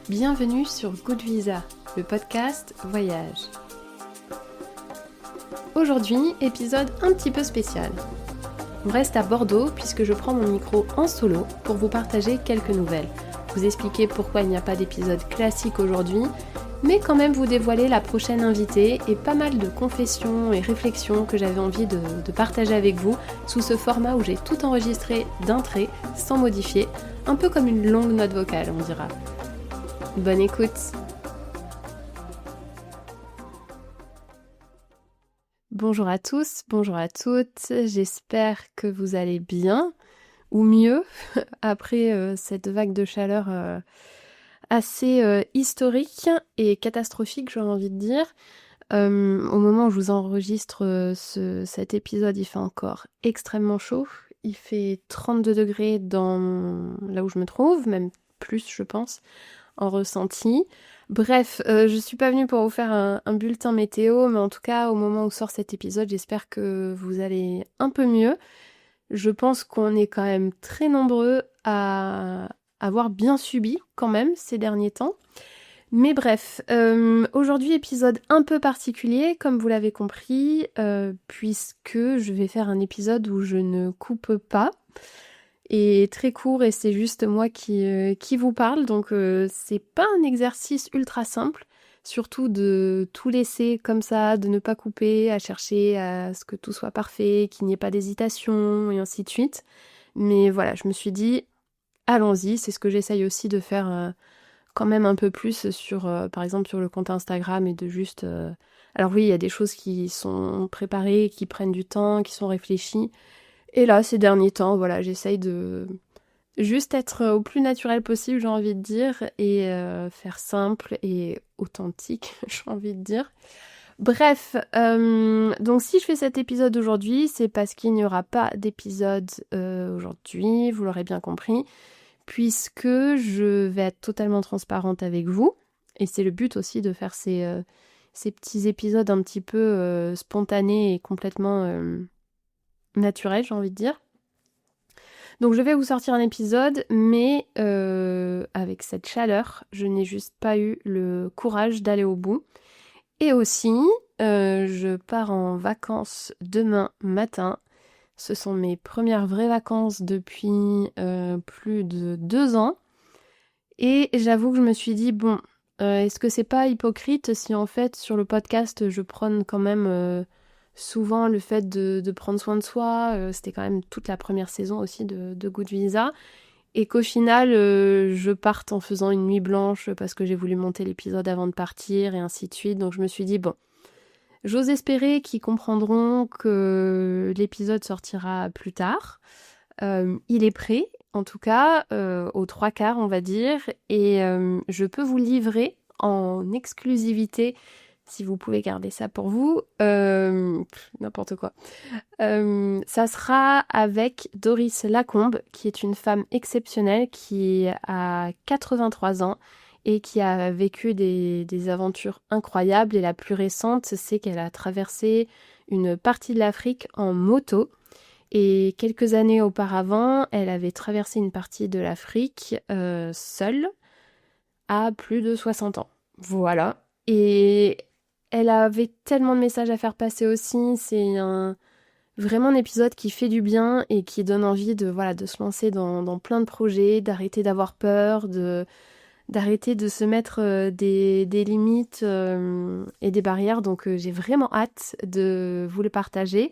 Bienvenue sur Good Visa, le podcast voyage. Aujourd'hui, épisode un petit peu spécial. On reste à Bordeaux puisque je prends mon micro en solo pour vous partager quelques nouvelles, vous expliquer pourquoi il n'y a pas d'épisode classique aujourd'hui, mais quand même vous dévoiler la prochaine invitée et pas mal de confessions et réflexions que j'avais envie de partager avec vous sous ce format où j'ai tout enregistré d'un trait, sans modifier, un peu comme une longue note vocale, on dira. Bonne écoute! Bonjour à tous, bonjour à toutes, j'espère que vous allez bien, ou mieux, après cette vague de chaleur assez historique et catastrophique, j'aurais envie de dire. Au moment où je vous enregistre cet épisode, il fait encore extrêmement chaud. Il fait 32 degrés là où je me trouve, même plus je pense, en ressenti. Bref, je suis pas venue pour vous faire un bulletin météo, mais en tout cas, au moment où sort cet épisode, j'espère que vous allez un peu mieux. Je pense qu'on est quand même très nombreux à avoir bien subi quand même ces derniers temps. Mais bref, aujourd'hui épisode un peu particulier, comme vous l'avez compris, puisque je vais faire un épisode où je ne coupe pas, et très court, et c'est juste moi qui vous parle, donc c'est pas un exercice ultra simple, surtout de tout laisser comme ça, de ne pas couper, à chercher à ce que tout soit parfait, qu'il n'y ait pas d'hésitation, et ainsi de suite. Mais voilà, je me suis dit, allons-y, c'est ce que j'essaye aussi de faire quand même un peu plus sur, par exemple, sur le compte Instagram, et de juste... Alors oui, il y a des choses qui sont préparées, qui prennent du temps, qui sont réfléchies. Et là, ces derniers temps, voilà, j'essaye de juste être au plus naturel possible, j'ai envie de dire, et faire simple et authentique, j'ai envie de dire. Bref, donc si je fais cet épisode aujourd'hui, c'est parce qu'il n'y aura pas d'épisode aujourd'hui, vous l'aurez bien compris, puisque je vais être totalement transparente avec vous, et c'est le but aussi de faire ces petits épisodes un petit peu spontanés et complètement naturels, j'ai envie de dire. Donc je vais vous sortir un épisode, mais avec cette chaleur, je n'ai juste pas eu le courage d'aller au bout. Et aussi, je pars en vacances demain matin. Ce sont mes premières vraies vacances depuis plus de 2 ans. Et j'avoue que je me suis dit, bon, est-ce que c'est pas hypocrite si en fait sur le podcast je prône quand même souvent le fait de prendre soin de soi, c'était quand même toute la première saison aussi de Good Visa, et qu'au final je parte en faisant une nuit blanche parce que j'ai voulu monter l'épisode avant de partir et ainsi de suite. Donc je me suis dit, bon, j'ose espérer qu'ils comprendront que l'épisode sortira plus tard. Il est prêt, en tout cas, aux 3/4 on va dire, et je peux vous livrer en exclusivité, si vous pouvez garder ça pour vous, n'importe quoi. Ça sera avec Doris Lacombe, qui est une femme exceptionnelle, qui a 83 ans et qui a vécu des aventures incroyables. Et la plus récente, c'est qu'elle a traversé une partie de l'Afrique en moto. Et quelques années auparavant, elle avait traversé une partie de l'Afrique seule, à plus de 60 ans. Voilà. Et elle avait tellement de messages à faire passer aussi. C'est vraiment un épisode qui fait du bien et qui donne envie de se lancer dans plein de projets, d'arrêter d'avoir peur, d'arrêter de se mettre des limites et des barrières. Donc j'ai vraiment hâte de vous le partager.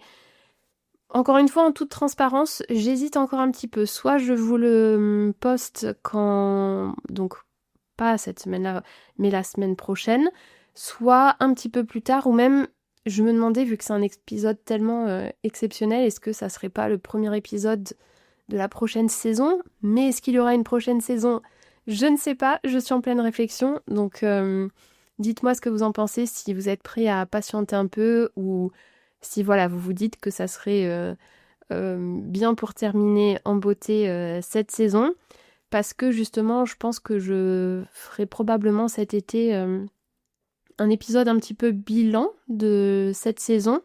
Encore une fois, en toute transparence, j'hésite encore un petit peu. Soit je vous le poste donc pas cette semaine-là, mais la semaine prochaine, soit un petit peu plus tard, ou même, je me demandais, vu que c'est un épisode tellement exceptionnel, est-ce que ça serait pas le premier épisode de la prochaine saison? Mais est-ce qu'il y aura une prochaine saison? Je ne sais pas, je suis en pleine réflexion, donc dites-moi ce que vous en pensez, si vous êtes prêts à patienter un peu, ou si voilà, vous vous dites que ça serait bien pour terminer en beauté cette saison, parce que justement, je pense que je ferai probablement cet été un épisode un petit peu bilan de cette saison.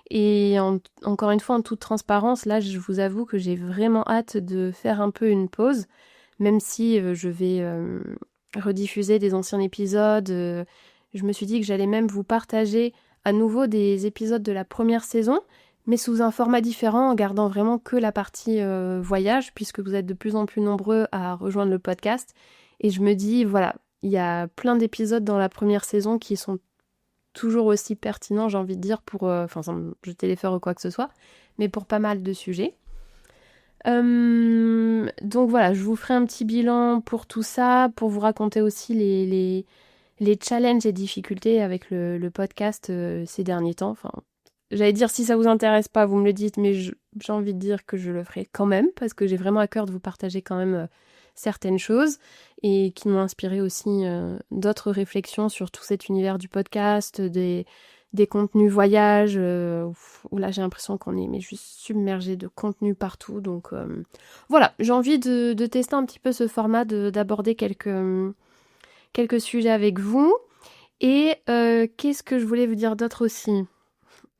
Et encore une fois, en toute transparence, là, je vous avoue que j'ai vraiment hâte de faire un peu une pause, même si je vais rediffuser des anciens épisodes. Je me suis dit que j'allais même vous partager à nouveau des épisodes de la première saison, mais sous un format différent, en gardant vraiment que la partie voyage, puisque vous êtes de plus en plus nombreux à rejoindre le podcast. Et je me dis, voilà, il y a plein d'épisodes dans la première saison qui sont toujours aussi pertinents, j'ai envie de dire, pour, sans me jeter les fleurs ou quoi que ce soit, mais pour pas mal de sujets. Donc voilà, je vous ferai un petit bilan pour tout ça, pour vous raconter aussi les challenges et difficultés avec le podcast ces derniers temps. Enfin, j'allais dire si ça vous intéresse pas, vous me le dites, mais j'ai envie de dire que je le ferai quand même, parce que j'ai vraiment à cœur de vous partager quand même certaines choses et qui m'ont inspiré aussi d'autres réflexions sur tout cet univers du podcast, des contenus voyage, où là j'ai l'impression qu'on est juste submergé de contenu partout. Donc voilà, j'ai envie de tester un petit peu ce format, d'aborder quelques sujets avec vous. Et qu'est-ce que je voulais vous dire d'autre aussi ?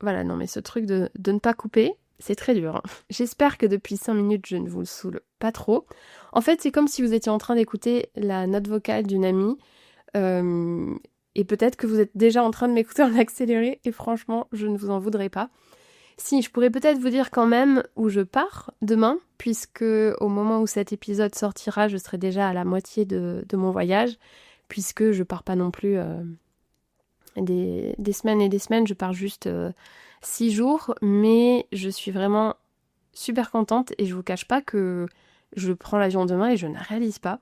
Voilà, non mais ce truc de ne pas couper, c'est très dur. Hein. J'espère que depuis 5 minutes, je ne vous le saoule pas trop. En fait, c'est comme si vous étiez en train d'écouter la note vocale d'une amie. Et peut-être que vous êtes déjà en train de m'écouter en accéléré. Et franchement, je ne vous en voudrais pas. Si, je pourrais peut-être vous dire quand même où je pars demain, puisque au moment où cet épisode sortira, je serai déjà à la moitié de mon voyage, puisque je pars pas non plus des semaines et des semaines, je pars juste 6 jours, mais je suis vraiment super contente et je vous cache pas que je prends l'avion demain et je ne réalise pas.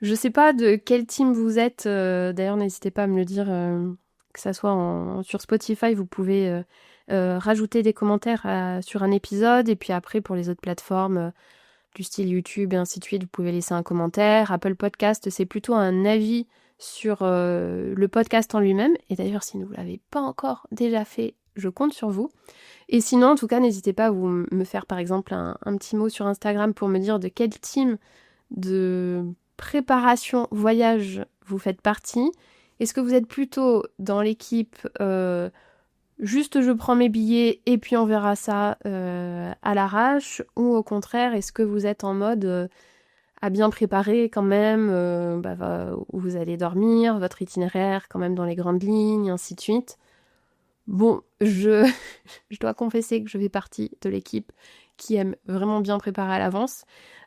Je sais pas de quel team vous êtes, d'ailleurs n'hésitez pas à me le dire, que ça soit sur Spotify, vous pouvez rajouter des commentaires sur un épisode, et puis après pour les autres plateformes du style YouTube et ainsi de suite, vous pouvez laisser un commentaire. Apple Podcast, c'est plutôt un avis sur le podcast en lui-même, et d'ailleurs si vous ne l'avez pas encore déjà fait, je compte sur vous. Et sinon, en tout cas, n'hésitez pas à vous me faire par exemple un petit mot sur Instagram pour me dire de quel team de préparation voyage vous faites partie. Est-ce que vous êtes plutôt dans l'équipe juste je prends mes billets et puis on verra ça à l'arrache, ou au contraire, est-ce que vous êtes en mode à bien préparer quand même où vous allez dormir, votre itinéraire quand même dans les grandes lignes, ainsi de suite. Bon, je dois confesser que je fais partie de l'équipe qui aime vraiment bien préparer à l'avance.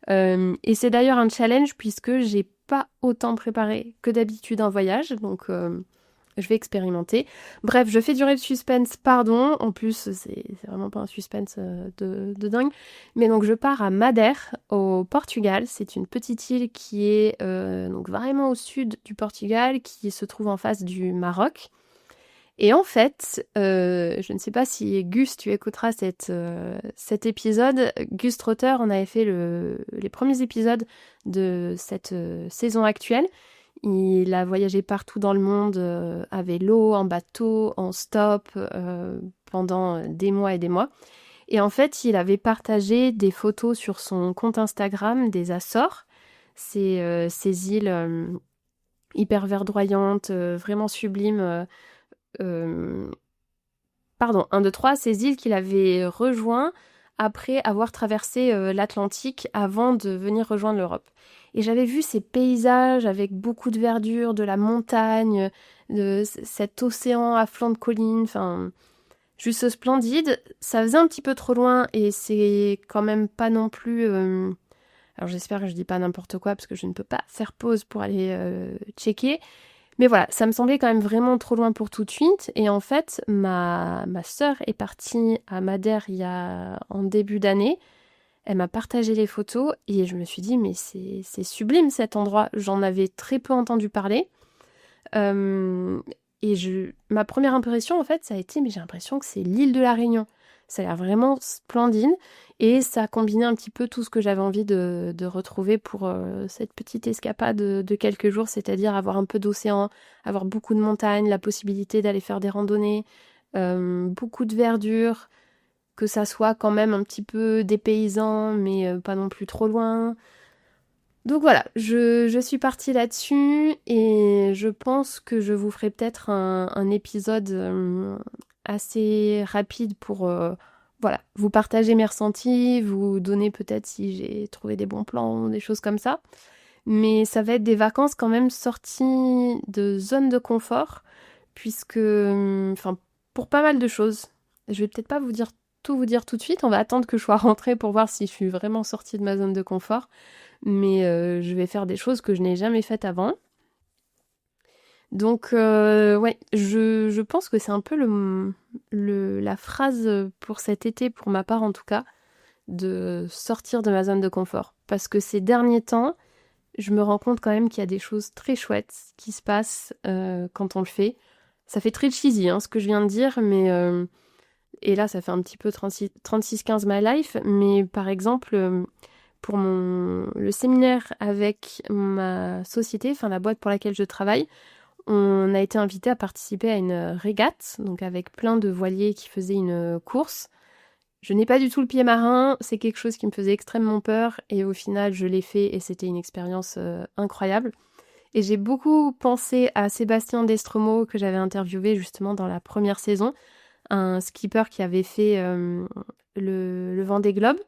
Et c'est d'ailleurs un challenge puisque j'ai pas autant préparé que d'habitude un voyage, donc je vais expérimenter. Bref, je fais durer le suspense, pardon. En plus, c'est vraiment pas un suspense de dingue. Mais donc je pars à Madère, au Portugal. C'est une petite île qui est donc vraiment au sud du Portugal, qui se trouve en face du Maroc. Et en fait, je ne sais pas si Gus, tu écouteras cet épisode. Gus Trotter, on avait fait les premiers épisodes de cette saison actuelle. Il a voyagé partout dans le monde à vélo, en bateau, en stop, pendant des mois et des mois. Et en fait, il avait partagé des photos sur son compte Instagram des Açores, ces îles hyper verdoyantes, vraiment sublimes. Pardon, 1, 2, 3, ces îles qu'il avait rejoint après avoir traversé l'Atlantique avant de venir rejoindre l'Europe. Et j'avais vu ces paysages avec beaucoup de verdure, de la montagne, de cet océan à flanc de collines, enfin, juste splendide. Ça faisait un petit peu trop loin et c'est quand même pas non plus... Alors j'espère que je dis pas n'importe quoi parce que je ne peux pas faire pause pour aller checker. Mais voilà, ça me semblait quand même vraiment trop loin pour tout de suite. Et en fait, ma sœur est partie à Madère en début d'année. Elle m'a partagé les photos et je me suis dit, mais c'est sublime cet endroit. J'en avais très peu entendu parler. Ma première impression, en fait, ça a été, mais j'ai l'impression que c'est l'île de la Réunion. Ça a l'air vraiment splendide. Et ça a combiné un petit peu tout ce que j'avais envie de retrouver pour cette petite escapade de quelques jours, c'est-à-dire avoir un peu d'océan, avoir beaucoup de montagnes, la possibilité d'aller faire des randonnées, beaucoup de verdure, que ça soit quand même un petit peu dépaysant, mais pas non plus trop loin. Donc voilà, je suis partie là-dessus et je pense que je vous ferai peut-être un épisode assez rapide pour voilà, vous partager mes ressentis, vous donner peut-être si j'ai trouvé des bons plans, des choses comme ça. Mais ça va être des vacances quand même sorties de zone de confort, puisque, pour pas mal de choses. Je vais peut-être pas vous dire tout de suite, on va attendre que je sois rentrée pour voir si je suis vraiment sortie de ma zone de confort. Mais je vais faire des choses que je n'ai jamais faites avant. Donc ouais, je pense que c'est un peu la phrase pour cet été, pour ma part en tout cas, de sortir de ma zone de confort. Parce que ces derniers temps, je me rends compte quand même qu'il y a des choses très chouettes qui se passent quand on le fait. Ça fait très cheesy ce que je viens de dire, mais et là ça fait un petit peu 36-15 my life, mais par exemple pour le séminaire avec ma société, enfin la boîte pour laquelle je travaille, on a été invité à participer à une régate, donc avec plein de voiliers qui faisaient une course. Je n'ai pas du tout le pied marin, c'est quelque chose qui me faisait extrêmement peur et au final je l'ai fait et c'était une expérience incroyable. Et j'ai beaucoup pensé à Sébastien Destremo que j'avais interviewé justement dans la première saison, un skipper qui avait fait le Vendée Globe.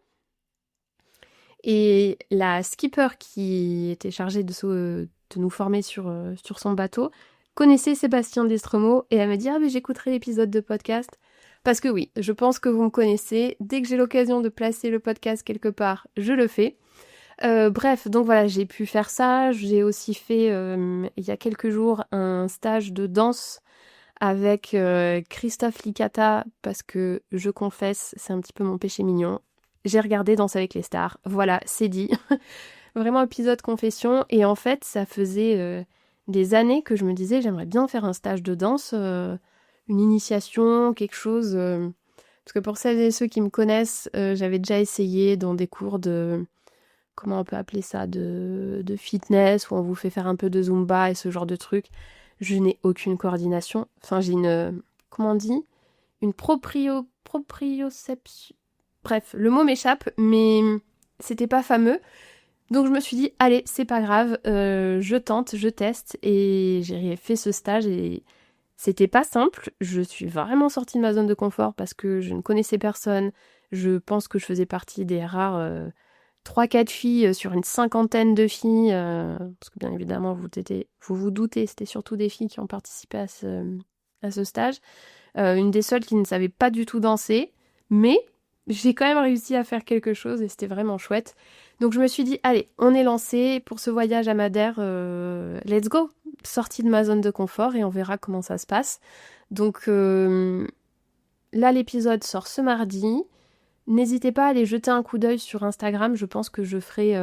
Et la skipper qui était chargée de nous former sur son bateau connaissait Sébastien Destremo et elle me dit « Ah mais j'écouterai l'épisode de podcast ». Parce que oui, je pense que vous me connaissez. Dès que j'ai l'occasion de placer le podcast quelque part, je le fais. Bref, donc voilà, j'ai pu faire ça. J'ai aussi fait, il y a quelques jours, un stage de danse avec Christophe Licata, parce que, je confesse, c'est un petit peu mon péché mignon. J'ai regardé Danse avec les stars. Voilà, c'est dit. Vraiment épisode confession. Et en fait, ça faisait des années que je me disais, j'aimerais bien faire un stage de danse, une initiation, quelque chose. Parce que pour celles et ceux qui me connaissent, j'avais déjà essayé dans des cours de... Comment on peut appeler ça, de fitness, où on vous fait faire un peu de Zumba et ce genre de trucs. Je n'ai aucune coordination. Enfin, j'ai une... Comment on dit ? Une proprioception... Bref, le mot m'échappe, mais c'était pas fameux. Donc je me suis dit, allez, c'est pas grave, je tente, je teste. Et j'ai fait ce stage et c'était pas simple. Je suis vraiment sortie de ma zone de confort parce que je ne connaissais personne. Je pense que je faisais partie des rares 3-4 filles sur une 50aine de filles. Parce que bien évidemment, vous vous doutez, c'était surtout des filles qui ont participé à ce stage. Une des seules qui ne savait pas du tout danser. Mais j'ai quand même réussi à faire quelque chose et c'était vraiment chouette. Donc je me suis dit, allez, on est lancé pour ce voyage à Madère, let's go. Sortie de ma zone de confort et on verra comment ça se passe. Donc là, l'épisode sort ce mardi. N'hésitez pas à aller jeter un coup d'œil sur Instagram. Je pense que je ferai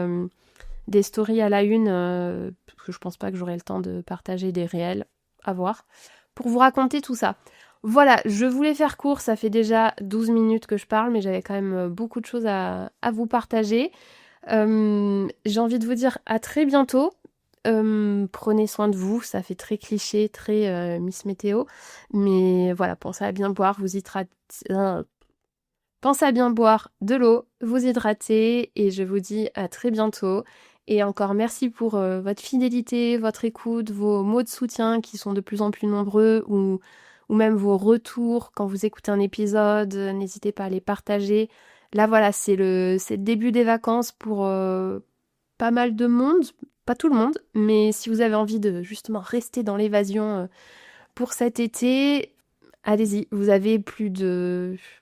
des stories à la une, parce que je pense pas que j'aurai le temps de partager des réels, à voir, pour vous raconter tout ça. Voilà, je voulais faire court, ça fait déjà 12 minutes que je parle, mais j'avais quand même beaucoup de choses à vous partager. J'ai envie de vous dire à très bientôt. Prenez soin de vous, ça fait très cliché, très Miss Météo. Mais voilà, pensez à bien boire, pensez à bien boire de l'eau, vous hydrater et je vous dis à très bientôt. Et encore merci pour votre fidélité, votre écoute, vos mots de soutien qui sont de plus en plus nombreux ou même vos retours quand vous écoutez un épisode. N'hésitez pas à les partager. Là voilà, c'est le début des vacances pour pas mal de monde, pas tout le monde, mais si vous avez envie de justement rester dans l'évasion pour cet été, allez-y, vous avez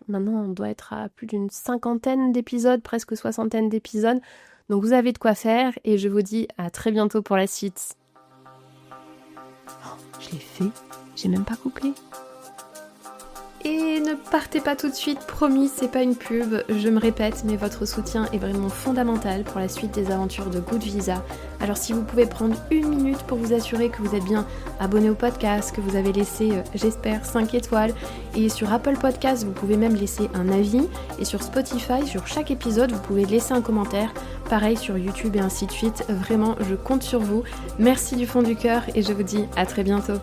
maintenant on doit être à plus d'une 50aine d'épisodes, presque 60aine d'épisodes, donc vous avez de quoi faire et je vous dis à très bientôt pour la suite. Oh, je l'ai fait, j'ai même pas coupé. Et ne partez pas tout de suite, promis, c'est pas une pub, je me répète, mais votre soutien est vraiment fondamental pour la suite des aventures de Good Visa. Alors si vous pouvez prendre une minute pour vous assurer que vous êtes bien abonné au podcast, que vous avez laissé, j'espère, 5 étoiles, et sur Apple Podcast, vous pouvez même laisser un avis, et sur Spotify, sur chaque épisode, vous pouvez laisser un commentaire, pareil sur YouTube et ainsi de suite. Vraiment, je compte sur vous. Merci du fond du cœur, et je vous dis à très bientôt.